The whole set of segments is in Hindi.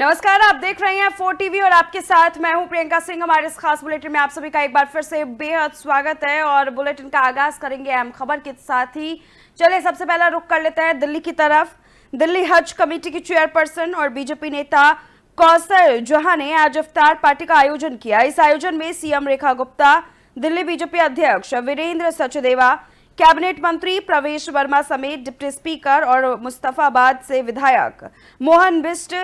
नमस्कार, आप देख रहे हैं 4 टीवी और आपके साथ मैं हूं प्रियंका सिंह। हमारे इस खास बुलेटिन में आप सभी का एक बार फिर से बेहद स्वागत है और बुलेटिन का आगाज करेंगे अहम खबर के साथ ही। चलिए सबसे पहला रुख कर लेते हैं दिल्ली की तरफ। दिल्ली हज कमेटी की चेयरपर्सन और बीजेपी नेता कौसर जहां ने आज इफ्तार पार्टी का आयोजन किया। इस आयोजन में सीएम रेखा गुप्ता, दिल्ली बीजेपी अध्यक्ष वीरेंद्र सचदेवा, कैबिनेट मंत्री प्रवेश वर्मा समेत डिप्टी स्पीकर और मुस्तफाबाद से विधायक मोहन बिष्ट,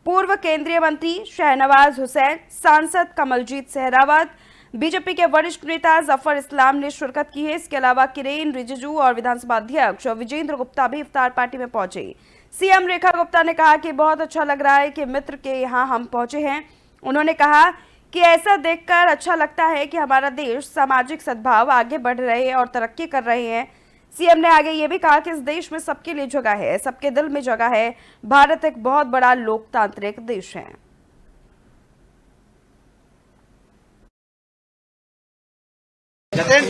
पूर्व केंद्रीय मंत्री शहनवाज हुसैन, सांसद कमलजीत सहरावत, बीजेपी के वरिष्ठ नेता जफर इस्लाम ने शिरकत की है। इसके अलावा किरेन रिजिजू और विधानसभा अध्यक्ष विजेंद्र गुप्ता भी इफ्तार पार्टी में पहुंचे। सीएम रेखा गुप्ता ने कहा कि बहुत अच्छा लग रहा है कि मित्र के यहां हम पहुंचे हैं। उन्होंने कहा कि ऐसा देखकर अच्छा लगता है कि हमारा देश सामाजिक सद्भाव आगे बढ़ रहे हैं और तरक्की कर रहे हैं। सीएम ने आगे ये भी कहा कि इस देश में सबके लिए जगह है, सबके दिल में जगह है। भारत एक बहुत बड़ा लोकतांत्रिक देश है।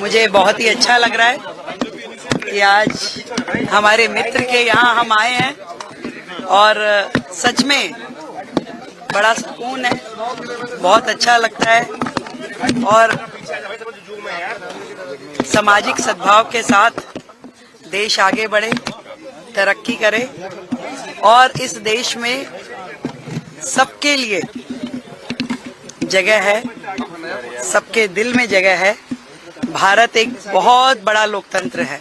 मुझे बहुत ही अच्छा लग रहा है कि आज हमारे मित्र के यहाँ हम आए हैं और सच में बड़ा सुकून है, बहुत अच्छा लगता है और सामाजिक सद्भाव के साथ देश आगे बढ़े, तरक्की करे और इस देश में सबके लिए जगह है, सबके दिल में जगह है। भारत एक बहुत बड़ा लोकतंत्र है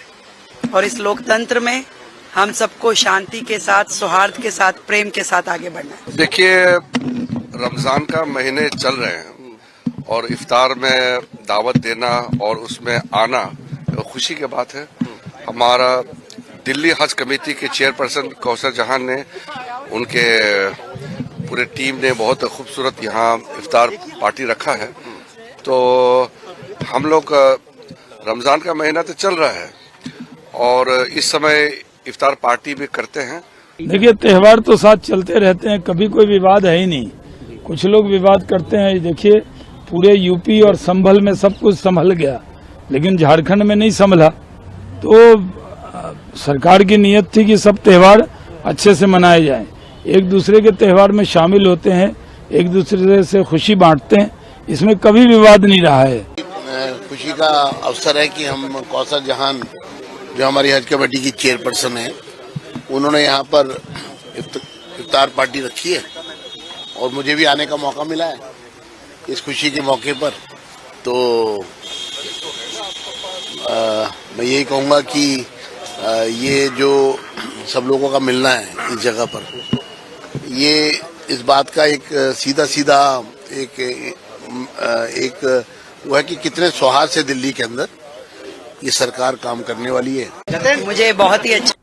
और इस लोकतंत्र में हम सबको शांति के साथ, सौहार्द के साथ, प्रेम के साथ आगे बढ़ना है। देखिए, रमजान का महीने चल रहे हैं और इफ्तार में दावत देना और उसमें आना खुशी की बात है। हमारा दिल्ली हज कमेटी के चेयरपर्सन कौसर जहां ने, उनके पूरे टीम ने बहुत खूबसूरत यहाँ इफ्तार पार्टी रखा है। तो हम लोग रमजान का महीना तो चल रहा है और इस समय इफ्तार पार्टी भी करते हैं। देखिए, त्योहार तो साथ चलते रहते हैं, कभी कोई विवाद है ही नहीं। कुछ लोग विवाद करते हैं। देखिए, पूरे यूपी और संभल में सब कुछ संभल गया, लेकिन झारखंड में नहीं संभला। तो सरकार की नियत थी कि सब त्योहार अच्छे से मनाए जाएं, एक दूसरे के त्योहार में शामिल होते हैं, एक दूसरे से खुशी बांटते हैं। इसमें कभी विवाद नहीं रहा है। खुशी का अवसर है कि हम कौसर जहान, जो हमारी हज कमेटी की चेयरपर्सन है, उन्होंने यहाँ पर इफ्तार पार्टी रखी है और मुझे भी आने का मौका मिला है इस खुशी के मौके पर। तो मैं यही कहूँगा कि ये जो सब लोगों का मिलना है इस जगह पर, ये इस बात का एक सीधा एक वो है कि कितने सौहार्द से दिल्ली के अंदर ये सरकार काम करने वाली है। मुझे बहुत ही अच्छा।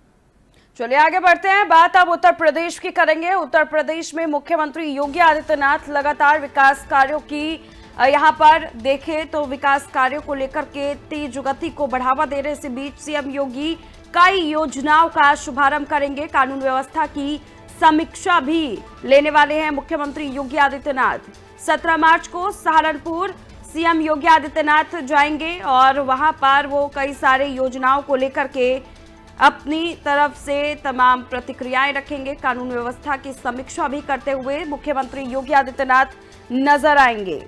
चलिए आगे बढ़ते हैं। बात अब उत्तर प्रदेश की करेंगे। उत्तर प्रदेश में मुख्यमंत्री योगी आदित्यनाथ लगातार विकास कार्यों की यहाँ पर देखें तो विकास कार्यों को लेकर के तेज गति को बढ़ावा दे रहे। इसी बीच सीएम योगी कई योजनाओं का शुभारंभ करेंगे। कानून व्यवस्था की समीक्षा भी लेने वाले हैं मुख्यमंत्री योगी आदित्यनाथ। 17 मार्च को सहारनपुर सीएम योगी आदित्यनाथ जाएंगे और वहां पर वो कई सारे योजनाओं को लेकर के अपनी तरफ से तमाम प्रतिक्रियाएं रखेंगे। कानून व्यवस्था की समीक्षा भी करते हुए मुख्यमंत्री योगी आदित्यनाथ नजर आएंगे।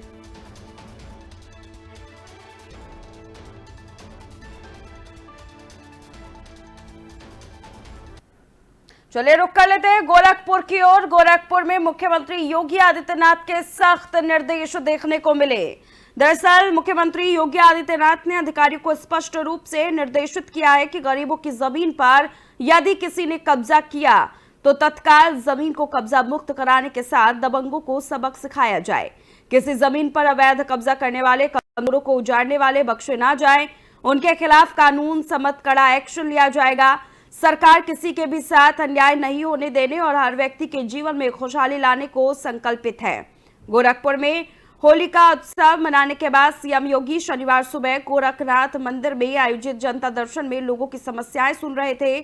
चलिए रुक कर लेते हैं गोरखपुर की ओर। गोरखपुर में मुख्यमंत्री योगी आदित्यनाथ के सख्त निर्देश देखने को मिले। दरअसल मुख्यमंत्री योगी आदित्यनाथ ने अधिकारियों को स्पष्ट रूप से निर्देशित किया है कि गरीबों की जमीन पर यदि किसी ने कब्जा किया तो तत्काल जमीन को कब्जा मुक्त कराने के साथ दबंगों को सबक सिखाया जाए। किसी जमीन पर अवैध कब्जा करने वाले, कब्रों को उजाड़ने वाले बख्शे ना जाए। उनके खिलाफ कानून सम्मत कड़ा एक्शन लिया जाएगा। सरकार किसी के भी साथ अन्याय नहीं होने देने और हर व्यक्ति के जीवन में खुशहाली लाने को संकल्पित है। गोरखपुर में होली का उत्सव मनाने के बाद सीएम योगी शनिवार सुबह गोरखनाथ मंदिर में आयोजित जनता दर्शन में लोगों की समस्याएं सुन रहे थे।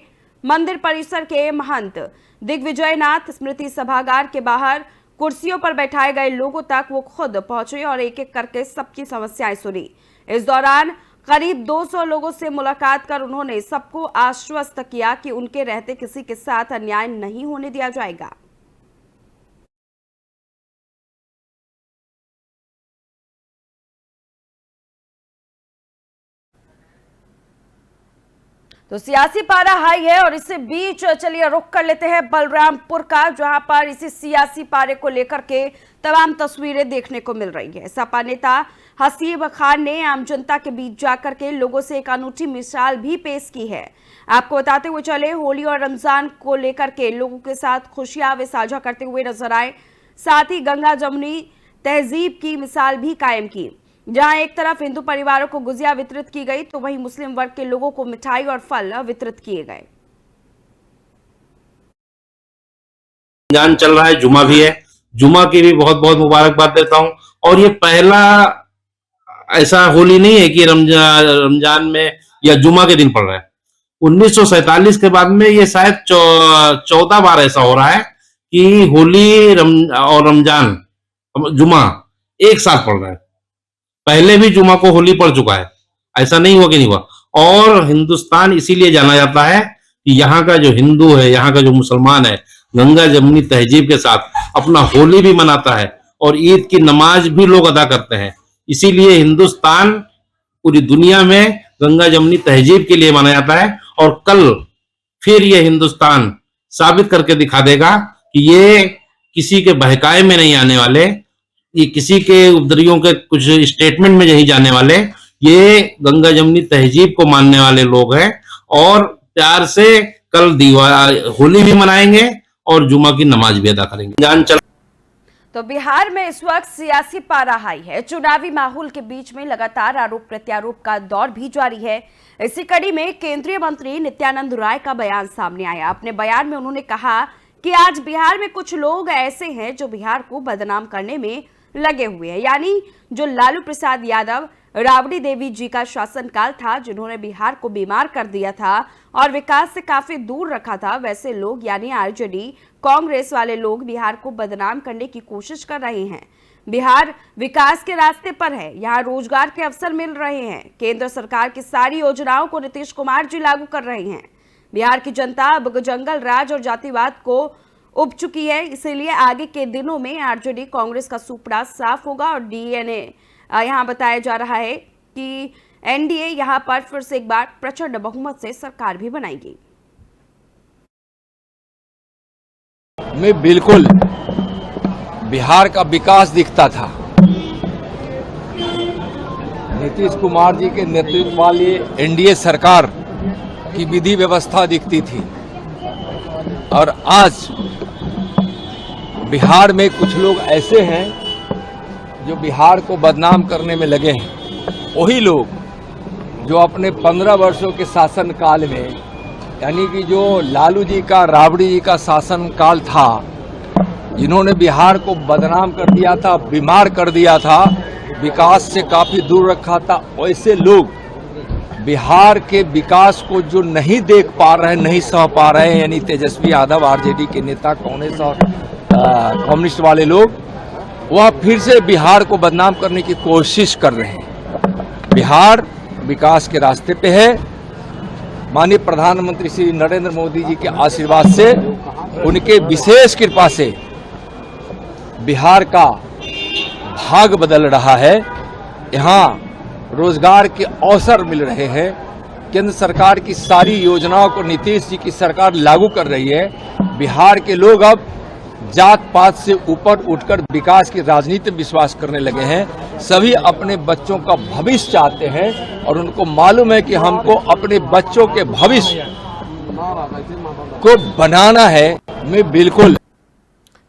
मंदिर परिसर के महंत दिग्विजयनाथ स्मृति सभागार के बाहर कुर्सियों पर बैठाए गए लोगों तक वो खुद पहुंचे और एक एक करके सबकी समस्याएं सुनी। इस दौरान करीब 200 लोगों से मुलाकात कर उन्होंने सबको आश्वस्त किया कि उनके रहते किसी के साथ अन्याय नहीं होने दिया जाएगा। तो सियासी पारा हाई है और इसी बीच चलिए रुख कर लेते हैं बलरामपुर का, जहां पर इसी सियासी पारे को लेकर के तमाम तस्वीरें देखने को मिल रही है। सपा नेता हसीब खान ने आम जनता के बीच जाकर के लोगों से एक अनूठी मिसाल भी पेश की है। आपको बताते हुए चले, होली और रमजान को लेकर के लोगों के साथ खुशियां वे साझा करते हुए नजर आए। साथ ही गंगा जमुनी तहजीब की मिसाल भी कायम की, जहां एक तरफ हिंदू परिवारों को गुजिया वितरित की गई तो वहीं मुस्लिम वर्ग के लोगों को मिठाई और फल वितरित किए गए। रमजान चल रहा है, जुमा भी है, जुमा की भी बहुत बहुत मुबारकबाद देता हूं। और ये पहला ऐसा होली नहीं है कि रमजान में या जुमा के दिन पड़ रहा है। 1947 के बाद में ये शायद 14 बार ऐसा हो रहा है कि होली और रमजान जुमा एक साथ पड़ रहा है। पहले भी जुमा को होली पड़ चुका है, ऐसा नहीं हुआ कि नहीं हुआ। और हिंदुस्तान इसीलिए जाना जाता है कि यहाँ का जो हिंदू है, यहाँ का जो मुसलमान है, गंगा जमुनी तहजीब के साथ अपना होली भी मनाता है और ईद की नमाज भी लोग अदा करते हैं। इसीलिए हिंदुस्तान पूरी दुनिया में गंगा जमुनी तहजीब के लिए माना जाता है। और कल फिर ये हिंदुस्तान साबित करके दिखा देगा कि ये किसी के बहकाए में नहीं आने वाले, ये किसी के उपद्रवियों के कुछ स्टेटमेंट में नहीं जाने वाले, ये गंगा जमुनी तहजीब को मानने वाले लोग हैं। और प्यार से कल होली भी मनाएंगे और जुमा की नमाज भी अदा करेंगे। तो बिहार में इस वक्त सियासी पारा हाई है। चुनावी माहौल के बीच में लगातार आरोप प्रत्यारोप का दौर भी जारी है। इसी कड़ी में केंद्रीय मंत्री नित्यानंद राय का बयान सामने आया। अपने बयान में उन्होंने कहा कि आज बिहार में कुछ लोग ऐसे हैं जो बिहार को बदनाम करने में लगे हुए हैं, यानी जो लालू प्रसाद यादव, राबड़ी देवी जी का शासनकाल था, जिन्होंने बिहार को बीमार कर दिया था और विकास से काफी दूर रखा था, वैसे लोग यानी आरजेडी कांग्रेस वाले लोग बिहार को बदनाम करने की कोशिश कर रहे हैं। बिहार विकास के रास्ते पर है, यहाँ रोजगार के अवसर मिल रहे हैं। केंद्र सरकार की सारी योजनाओं को नीतीश कुमार जी लागू कर रहे हैं। बिहार की जनता अब जंगल राज और जातिवाद को उब चुकी है, इसीलिए आगे के दिनों में आरजेडी कांग्रेस का सुपड़ा साफ होगा और डीएनए यहाँ बताया जा रहा है कि एनडीए यहाँ पर फिर से एक बार प्रचंड बहुमत से सरकार भी बनाएगी। में बिल्कुल बिहार का विकास दिखता था। नीतीश कुमार जी के नेतृत्व वाली एनडीए सरकार की विधि व्यवस्था दिखती थी। और आज बिहार में कुछ लोग ऐसे हैं जो बिहार को बदनाम करने में लगे हैं। वही लोग जो अपने 15 वर्षों के शासनकाल में, यानी कि जो लालू जी का, राबड़ी जी का शासनकाल था, जिन्होंने बिहार को बदनाम कर दिया था, बीमार कर दिया था, विकास से काफी दूर रखा था, वैसे लोग बिहार के विकास को जो नहीं देख पा रहे, नहीं सह पा रहे हैं, यानी तेजस्वी यादव, आरजेडी के नेता, कांग्रेस और कम्युनिस्ट वाले लोग, वह फिर से बिहार को बदनाम करने की कोशिश कर रहे हैं। बिहार विकास के रास्ते पे है। माननीय प्रधानमंत्री श्री नरेंद्र मोदी जी के आशीर्वाद से, उनके विशेष कृपा से बिहार का भाग बदल रहा है। यहाँ रोजगार के अवसर मिल रहे हैं। केंद्र सरकार की सारी योजनाओं को नीतीश जी की सरकार लागू कर रही है। बिहार के लोग अब जात पात से ऊपर उठकर विकास की राजनीति में विश्वास करने लगे हैं। सभी अपने बच्चों का भविष्य चाहते हैं और उनको मालूम है कि हमको अपने बच्चों के भविष्य को बनाना है। मैं बिल्कुल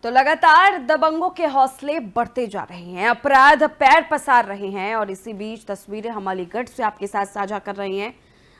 तो लगातार दबंगों के हौसले बढ़ते जा रहे हैं, अपराध पैर पसार रहे हैं और इसी बीच तस्वीरें हम अलीगढ़ से आपके साथ साझा कर रहे हैं।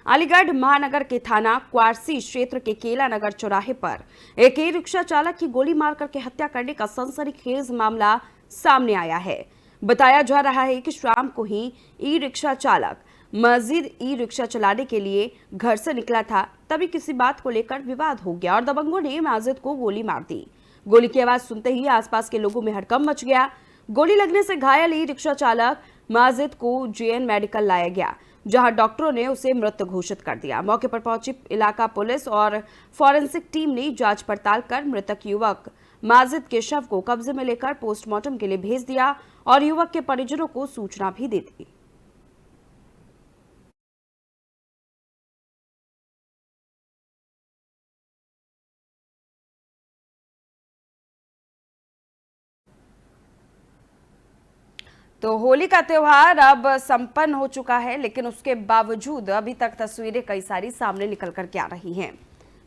अलीगढ़ महानगर के थाना क्वारसी क्षेत्र के केला नगर चौराहे पर एक ई रिक्शा चालक की गोली मारकर के हत्या करने का सनसनीखेज मामला सामने आया है। बताया जा रहा है कि शाम को ही ई रिक्शा चालक मस्जिद ई रिक्शा चलाने के लिए घर से निकला था, तभी किसी बात को लेकर विवाद हो गया और दबंगों ने मस्जिद को गोली मार दी। गोली की आवाज सुनते ही आसपास के लोगों में हड़कंप मच गया। गोली लगने से घायल ई रिक्शा चालक मस्जिद को जेएन मेडिकल लाया गया, जहां डॉक्टरों ने उसे मृत घोषित कर दिया। मौके पर पहुंची इलाका पुलिस और फॉरेंसिक टीम ने जांच पड़ताल कर मृतक युवक मस्जिद के शव को कब्जे में लेकर पोस्टमार्टम के लिए भेज दिया और युवक के परिजनों को सूचना भी दे दी। तो होली का त्योहार अब संपन्न हो चुका है, लेकिन उसके बावजूद अभी तक तस्वीरें कई सारी सामने निकल कर के आ रही हैं।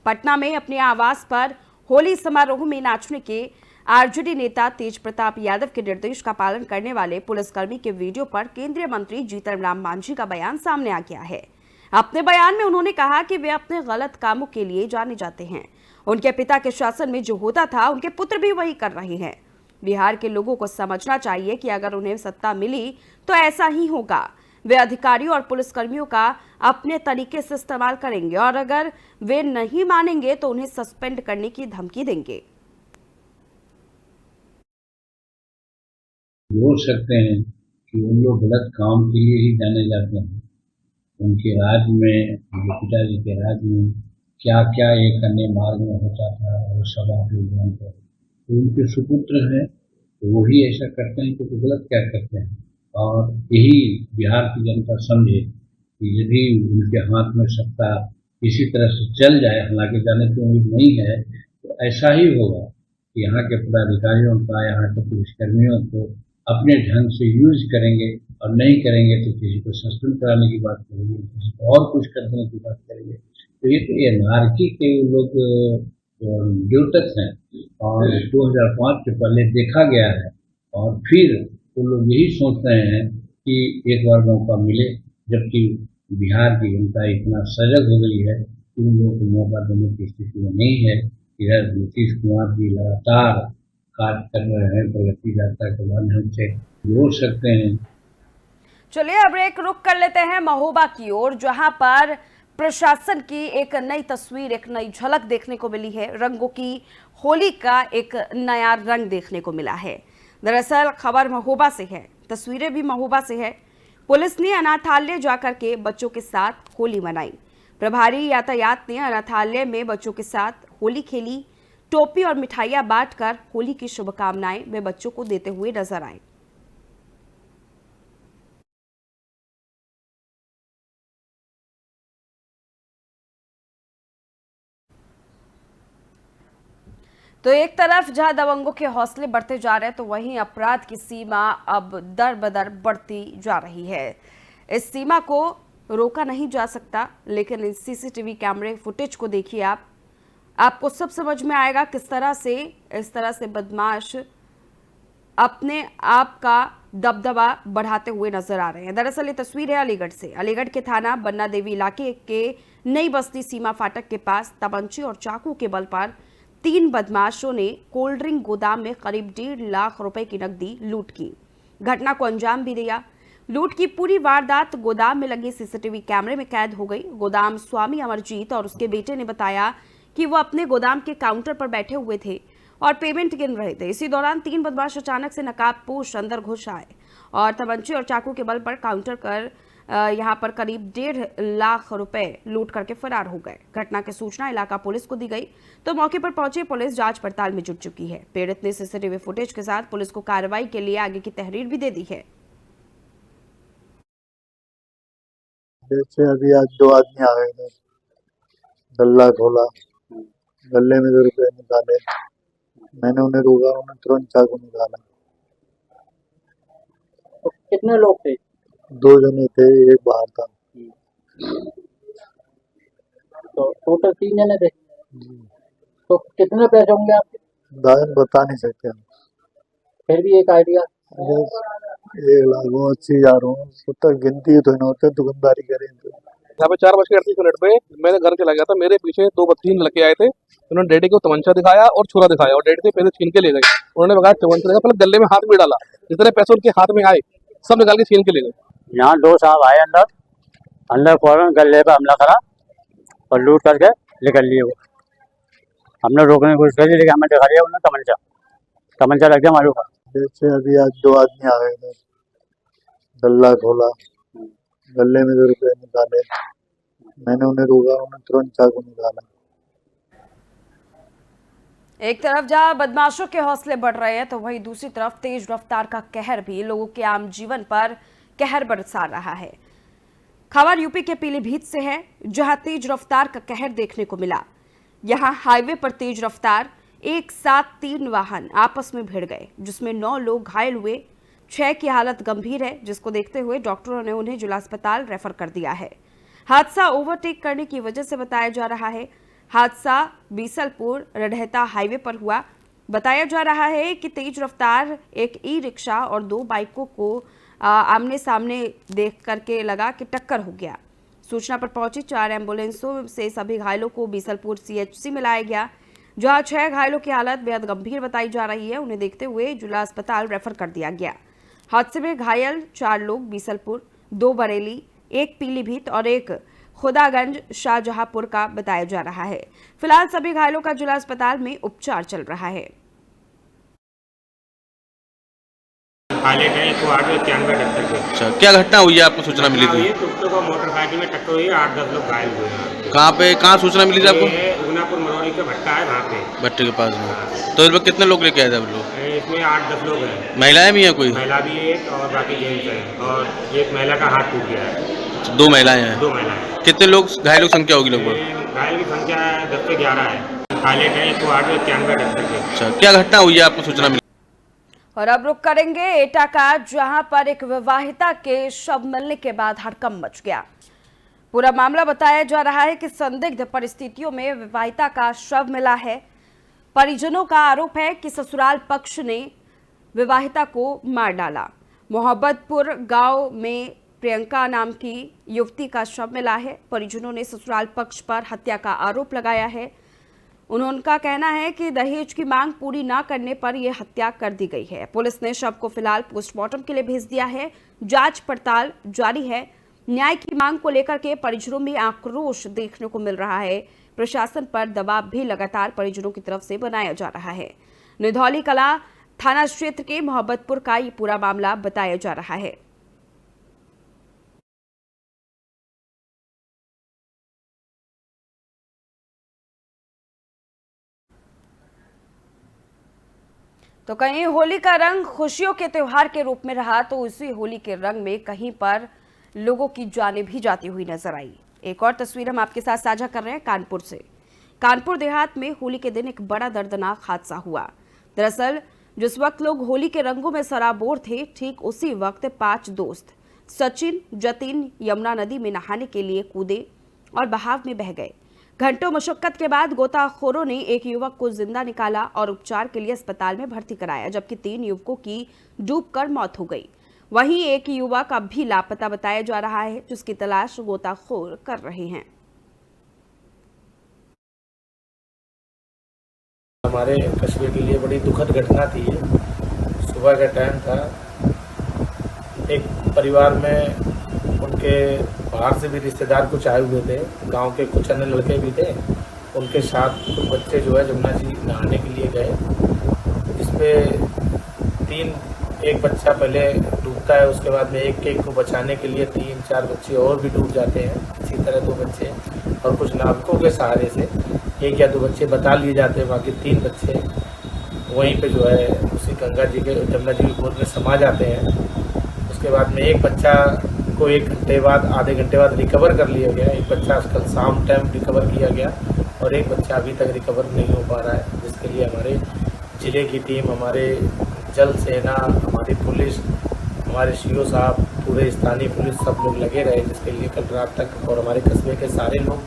पटना में अपने आवास पर होली समारोह में नाचने के आरजेडी नेता तेज प्रताप यादव के निर्देश का पालन करने वाले पुलिसकर्मी के वीडियो पर केंद्रीय मंत्री जीतन राम मांझी का बयान सामने आ गया है। अपने बयान में उन्होंने कहा कि वे अपने गलत कामों के लिए जाने जाते हैं। उनके पिता के शासन में जो होता था उनके पुत्र भी वही कर रहे हैं। बिहार के लोगों को समझना चाहिए कि अगर उन्हें सत्ता मिली तो ऐसा ही होगा। वे अधिकारियों और पुलिसकर्मियों का अपने तरीके से इस्तेमाल करेंगे और अगर वे नहीं मानेंगे तो उन्हें सस्पेंड करने की धमकी देंगे। बोल सकते हैं कि उन लोग गलत काम के लिए ही जाने जाते हैं। उनके राज में, उनके पिताजी के राज में क्या क्या एक अन्य मार्ग में होता था वो सब आप लोग जानते हैं। तो उनके सुपुत्र हैं तो वही ऐसा करते हैं तो गलत क्या करते हैं। और यही बिहार की जनता समझे कि यदि उनके हाथ में सत्ता किसी तरह से चल जाए, हालांकि जाने की उम्मीद नहीं है, तो ऐसा ही होगा कि यहाँ के पदाधिकारियों का, यहाँ के पुलिसकर्मियों को अपने ढंग से यूज करेंगे और नहीं करेंगे तो किसी को सस्पेंड कराने की बात करेंगे, किसी को और कुछ कर देने की बात करेंगे। तो ये तो एनआरकी के लोग द्योतक हैं और 2005 के पहले देखा गया है। और फिर वो लोग यही सोच रहे हैं कि एक बार मौका मिले, जबकि बिहार की जनता इतना सजग हो गई है कि उन लोगों को मौका देने की स्थिति में नहीं है। इधर नीतीश कुमार जी लगातार कार्य कर रहे हैं प्रगति यात्रा के माध्यम से, बोल सकते हैं। चलिए अब एक रुख कर लेते हैं महोबा की ओर, जहां पर प्रशासन की एक नई तस्वीर, एक नई झलक देखने को मिली है। रंगों की होली का एक नया रंग देखने को मिला है। दरअसल खबर महोबा से है, तस्वीरें भी महोबा से है। पुलिस ने अनाथालय जाकर के बच्चों के साथ होली मनाई। प्रभारी यातायात ने अनाथालय में बच्चों के साथ होली खेली। टोपी और मिठाइयां बांटकर होली की शुभकामनाएं वे बच्चों को देते हुए नजर आए। तो एक तरफ जहां दबंगों के हौसले बढ़ते जा रहे हैं, तो वहीं अपराध की सीमा अब दर बदर बढ़ती जा रही है। इस सीमा को रोका नहीं जा सकता, लेकिन इस सीसीटीवी कैमरे फुटेज को देखिए आपको सब समझ में आएगा किस तरह से इस तरह से बदमाश अपने आप का दबदबा बढ़ाते हुए नजर आ रहे हैं। दरअसल ये तस्वीर है अलीगढ़ से। अलीगढ़ के थाना बन्ना देवी इलाके के नई बस्ती सीमा फाटक के पास तमंचे और चाकू के बल पर 3 बदमाशों ने कोल्ड ड्रिंक गोदाम में करीब 1.5 लाख रुपए की नकदी लूट की। घटना को अंजाम भी दिया। लूट की पूरी वारदात गोदाम में लगे सीसीटीवी कैमरे में कैद हो गई। गोदाम स्वामी अमरजीत और उसके बेटे ने बताया कि वो अपने गोदाम के काउंटर पर बैठे हुए थे और पेमेंट गिन रहे थे। इसी दौरान 3 बदमाश अचानक से नकाबपोश अंदर घुस आए और तमंचे और चाकू के बल पर काउंटर कर यहां पर करीब 1.5 लाख रुपए लूट करके फरार हो गए। घटना की सूचना इलाका पुलिस को दी गई तो मौके पर पहुंची पुलिस जांच पड़ताल में जुट चुकी है। पीड़ित ने सीसीटीवी फुटेज के साथ पुलिस को कार्रवाई के लिए आगे की तहरीर भी दे दी है। जैसे अभी आज 2 आदमी आ गए थे, गल्ला खोला, गले में 2 रुपए निकाले, मैंने उन्हें रोका, उन्हें तुरंत चाकू निकाला। तो कितने लोग थे? 2 जने थे, एक बाहर था। तो टोटल 3 जने थे। तो कितने पैसे होंगे आपके? दायन बता नहीं सकते हम। फिर भी एक आइडिया। 1,80,000 हो, तक गिनती तो नहीं होते, दुकानदारी करें तो। यहाँ पे 4:38 पे मैंने घर चला गया था। मेरे पीछे 2-3 लड़के आए थे। उन्होंने डैडी को तमंचा दिखाया और छुरा दिखाया और डैडी से पैसे छीन के ले गए। उन्होंने बताया तमंचा दिखाया, पहले गले में हाथ भी डाला, जितने पैसे उनके हाथ में आए सब निकाल के छीन के ले गए। यहाँ 2 साहब आए अंदर फौरन गले पे हमला करा और लूट करके निकल लिए। वो हमने रोकने की कोशिश करी, लेकिन हमें दिखा दिया उन्होंने तमंचा लग गया मारू का। जैसे अभी आज 2 आदमी आ गए थे, गल्ला खोला, गले में 2 रुपए निकाले, मैंने उन्हें रोका, उन्हें तुरंत चाकू निकाला। एक तरफ जहां बदमाशों के हौसले बढ़ रहे हैं, तो वहीं दूसरी तरफ तेज रफ्तार का कहर भी लोगों के आम जीवन पर कहर बरसा रहा है। खबर यूपी के पीलीभीत से है, जहां तेज रफ्तार का कहर देखने को मिला। यहां हाईवे पर तेज रफ्तार एक साथ 3 वाहन आपस में भिड़ गए, जिसमें 9 लोग घायल हुए। 6 की हालत गंभीर है, जिसको देखते हुए डॉक्टरों ने उन्हें जिला अस्पताल रेफर कर दिया है। हादसा ओवरटेक करने की वजह से बताया जा रहा है। हादसा बीसलपुर रडहता हाईवे पर हुआ। बताया जा रहा है कि तेज रफ्तार एक ई रिक्शा और 2 बाइकों को आमने सामने देख करके लगा कि टक्कर हो गया। सूचना पर पहुंची 4 एम्बुलेंसों से सभी घायलों को बीसलपुर CHC में लाया गया, जहां 6 घायलों की हालत बेहद गंभीर बताई जा रही है। उन्हें देखते हुए जिला अस्पताल रेफर कर दिया गया। हादसे में घायल 4 लोग बीसलपुर, 2 बरेली, 1 पीलीभीत और 1 खुदागंज शाहजहांपुर का बताया जा रहा है। फिलहाल सभी घायलों का जिला अस्पताल में उपचार चल रहा है। अच्छा, क्या घटना हुई है, आपको सूचना मिली थी? टुकटुक को मोटरसाइकिल में टक्कर हुई, 8-10 लोग घायल हुए हैं। कहाँ सूचना मिली थी आपको? उगनापुर मरौड़ी का भट्टा है वहाँ पे, भट्टे के पास में। तो इसमें कितने लोग लेके आए थे आप लोग? इसमें 8-10 लोग हैं। महिलाएं भी हैं कोई? महिला भी है एक और बाकी जेंट्स है, और एक महिला का हाथ टूट गया है। 2 महिलाएं हैं? 2 महिलाएं। कितने लोग घायलों की संख्या होगी लगभग? घायल की संख्या 10 से 11 है। पायलट है 108-91 डॉक्टर के। अच्छा, क्या घटना हुई है, आपको सूचना मिली? और अब रुक करेंगे एटा का, जहां पर एक विवाहिता के शव मिलने के बाद हड़कंप मच गया। पूरा मामला बताया जा रहा है कि संदिग्ध परिस्थितियों में विवाहिता का शव मिला है। परिजनों का आरोप है कि ससुराल पक्ष ने विवाहिता को मार डाला। मोहब्बतपुर गांव में प्रियंका नाम की युवती का शव मिला है। परिजनों ने ससुराल पक्ष पर हत्या का आरोप लगाया है। उनका कहना है कि दहेज की मांग पूरी न करने पर यह हत्या कर दी गई है। पुलिस ने शव को फिलहाल पोस्टमार्टम के लिए भेज दिया है। जांच पड़ताल जारी है। न्याय की मांग को लेकर के परिजनों में आक्रोश देखने को मिल रहा है। प्रशासन पर दबाव भी लगातार परिजनों की तरफ से बनाया जा रहा है। निधौली कला थाना क्षेत्र के मोहब्बतपुर का ये पूरा मामला बताया जा रहा है। तो कहीं होली का रंग खुशियों के त्योहार के रूप में रहा, तो उसी होली के रंग में कहीं पर लोगों की जानें भी जाती हुई नजर आई। एक और तस्वीर हम आपके साथ साझा कर रहे हैं कानपुर से। कानपुर देहात में होली के दिन एक बड़ा दर्दनाक हादसा हुआ। दरअसल जिस वक्त लोग होली के रंगों में सराबोर थे, ठीक उसी वक्त 5 दोस्त सचिन, जतिन यमुना नदी में नहाने के लिए कूदे और बहाव में बह गए। घंटों मशक्कत के बाद गोताखोरों ने एक युवक को जिंदा निकाला और उपचार के लिए अस्पताल में भर्ती कराया, जबकि 3 युवकों की डूबकर मौत हो गई। वहीं एक युवक अब भी लापता बताया जा रहा है, जिसकी तलाश गोताखोर कर रहे हैं। हमारे कस्बे के लिए बड़ी दुखद घटना थी। सुबह का टाइम था, एक परिवार में उनके बाहर से भी रिश्तेदार कुछ आए हुए थे, गांव के कुछ अन्य लड़के भी थे। उनके साथ कुछ बच्चे जो है जमुना जी नहाने के लिए गए। इसमें एक बच्चा पहले डूबता है, उसके बाद में एक को बचाने के लिए 3-4 बच्चे और भी डूब जाते हैं। इसी तरह 2 बच्चे और कुछ नाविकों के सहारे से 1 या 2 बच्चे बता लिए जाते हैं। बाकी 3 बच्चे वहीं पे जो है उसी गंगा जी के जमुना जी की गोद में समा जाते हैं। उसके बाद में एक बच्चा को 1 घंटे बाद, आधे घंटे बाद रिकवर कर लिया गया। एक बच्चा कल शाम टाइम रिकवर किया गया और एक बच्चा अभी तक रिकवर नहीं हो पा रहा है, जिसके लिए हमारे जिले की टीम, हमारे जल सेना, हमारी पुलिस, हमारे CO साहब, पूरे स्थानीय पुलिस सब लोग लगे रहे, जिसके लिए कल रात तक, और हमारे कस्बे के सारे लोग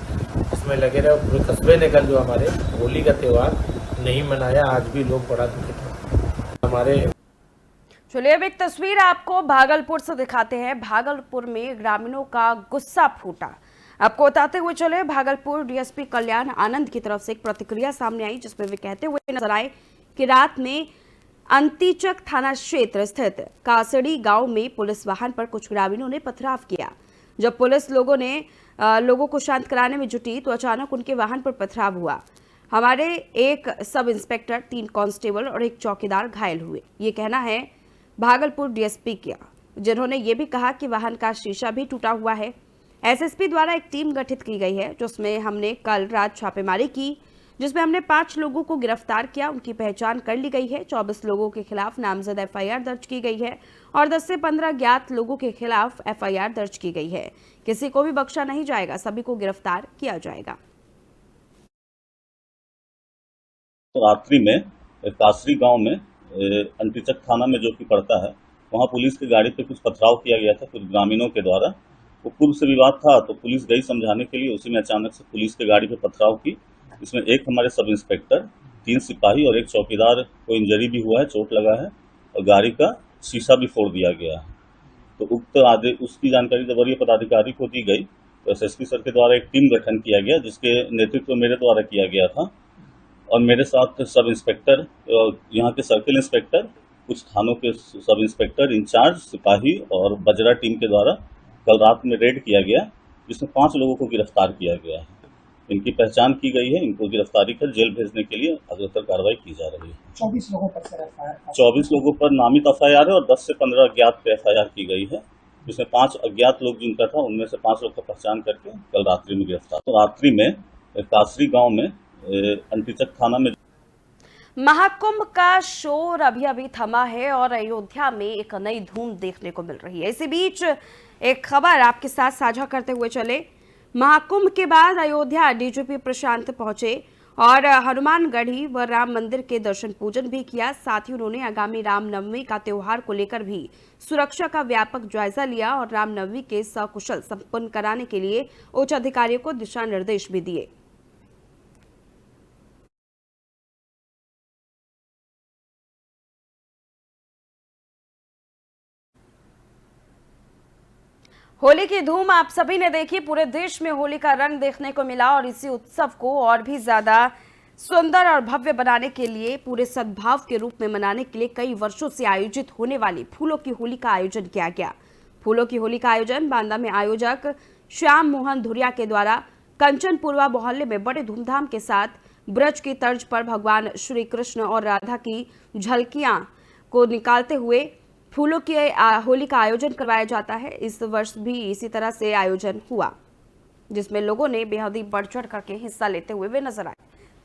इसमें लगे रहे। पूरे कस्बे ने कल जो हमारे होली का त्यौहार नहीं मनाया, आज भी लोग बड़ा दुखित हैं। हमारे चलिए अब एक तस्वीर आपको भागलपुर से दिखाते हैं। भागलपुर में ग्रामीणों का गुस्सा फूटा। आपको बताते हुए चले, भागलपुर DSP कल्याण आनंद की तरफ से एक प्रतिक्रिया सामने आई, जिसमें वे कहते हुए नजर आए कि रात में अंतिचक थाना क्षेत्र स्थित कासड़ी गांव में पुलिस वाहन पर कुछ ग्रामीणों ने पथराव किया। जब पुलिस लोगों को शांत कराने में जुटी, तो अचानक उनके वाहन पर पथराव हुआ। हमारे एक सब इंस्पेक्टर, 3 कांस्टेबल और 1 चौकीदार घायल हुए। ये कहना है भागलपुर DSP किया, जिन्होंने ये भी कहा कि वाहन का शीशा भी टूटा हुआ है। SSP द्वारा एक टीम गठित की गई है, जिसमें हमने कल रात छापेमारी की, जिसमें हमने 5 लोगों को गिरफ्तार किया। उनकी पहचान कर ली गई है। 24 लोगों के खिलाफ नामजद FIR दर्ज की गई है और 10 से 15 ज्ञात लोगों के खिलाफ FIR दर्ज की गई है। किसी को भी बख्शा नहीं जाएगा, सभी को गिरफ्तार किया जाएगा। रात्रि में कासरी गांव में अंतिचक थाना में जो कि पड़ता है, वहां पुलिस की गाड़ी पे कुछ पथराव किया गया था कुछ ग्रामीणों के द्वारा। वो पूर्व से विवाद था तो पुलिस गई समझाने के लिए, उसी में अचानक से पुलिस के गाड़ी पे पथराव की। इसमें एक हमारे सब इंस्पेक्टर, 3 सिपाही और एक चौकीदार को इंजरी भी हुआ है, चोट लगा है और गाड़ी का शीशा भी फोड़ दिया गया है। तो उक्त आदेश उसकी जानकारी जब वरीय पदाधिकारी को दी गई तो एसएसपी सर के द्वारा एक टीम गठन किया गया, जिसके नेतृत्व मेरे द्वारा किया गया था और मेरे साथ सब इंस्पेक्टर, यहाँ के सर्किल इंस्पेक्टर, कुछ थानों के सब इंस्पेक्टर इंचार्ज, सिपाही और बजरा टीम के द्वारा कल रात में रेड किया गया, जिसमें 5 लोगों को गिरफ्तार किया गया है। इनकी पहचान की गई है, इनको गिरफ्तारी कर जेल भेजने के लिए अग्रतर कार्रवाई की जा रही है। 24 लोगों पर नामित एफआईआर है और 10 से 15 अज्ञात पे एफआईआर की गई है, जिसमें 5 अज्ञात लोग जिनका था, उनमें से 5 लोग का पहचान करके कल रात्रि में गिरफ्तार। तो रात्रि में कासरी गांव में अंतिचक थाना में महाकुंभ का शोर अभी अभी थमा है और अयोध्या में एक नई धूम देखने को मिल रही है। इसी बीच एक खबर आपके साथ साझा करते हुए चले। महाकुंभ के बाद अयोध्या डीजीपी प्रशांत पहुंचे और हनुमानगढ़ी व राम मंदिर के दर्शन पूजन भी किया। साथ ही उन्होंने आगामी रामनवमी का त्योहार को लेकर भी सुरक्षा का व्यापक जायजा लिया और रामनवमी के सकुशल संपन्न कराने के लिए उच्च अधिकारियों को दिशा निर्देश भी दिए। होली की धूम आप सभी ने देखी। पूरे देश में होली का रंग देखने को मिला और इसी उत्सव को और भी ज्यादा सुंदर और भव्य बनाने के लिए, पूरे सद्भाव के रूप में मनाने के लिए कई वर्षों से आयोजित होने वाली फूलों की होली का आयोजन किया गया। फूलों की होली का आयोजन बांदा में आयोजक श्याम मोहन धुरिया के द्वारा कंचनपुरवा मोहल्ले में बड़े धूमधाम के साथ ब्रज की तर्ज पर भगवान श्री कृष्ण और राधा की झलकियां को निकालते हुए फूलों की होली का आयोजन करवाया जाता है। इस वर्ष भी इसी तरह से आयोजन हुआ, जिसमें लोगों ने बेहद ही बढ़ चढ़ करके हिस्सा लेते हुए वे नजर आए।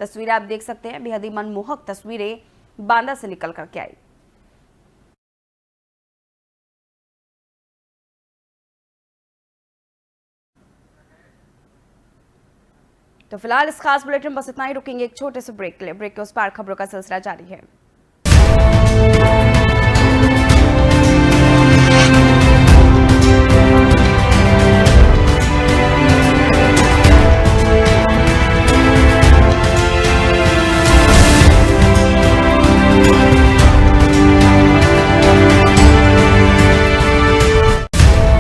तस्वीरें आप देख सकते हैं, बेहद ही मनमोहक तस्वीरें बांदा से निकल करके आई। तो फिलहाल इस खास बुलेटिन बस इतना ही। रुकेंगे एक छोटे से ब्रेक के लिए। ब्रेक के उस पार खबरों का सिलसिला जारी है।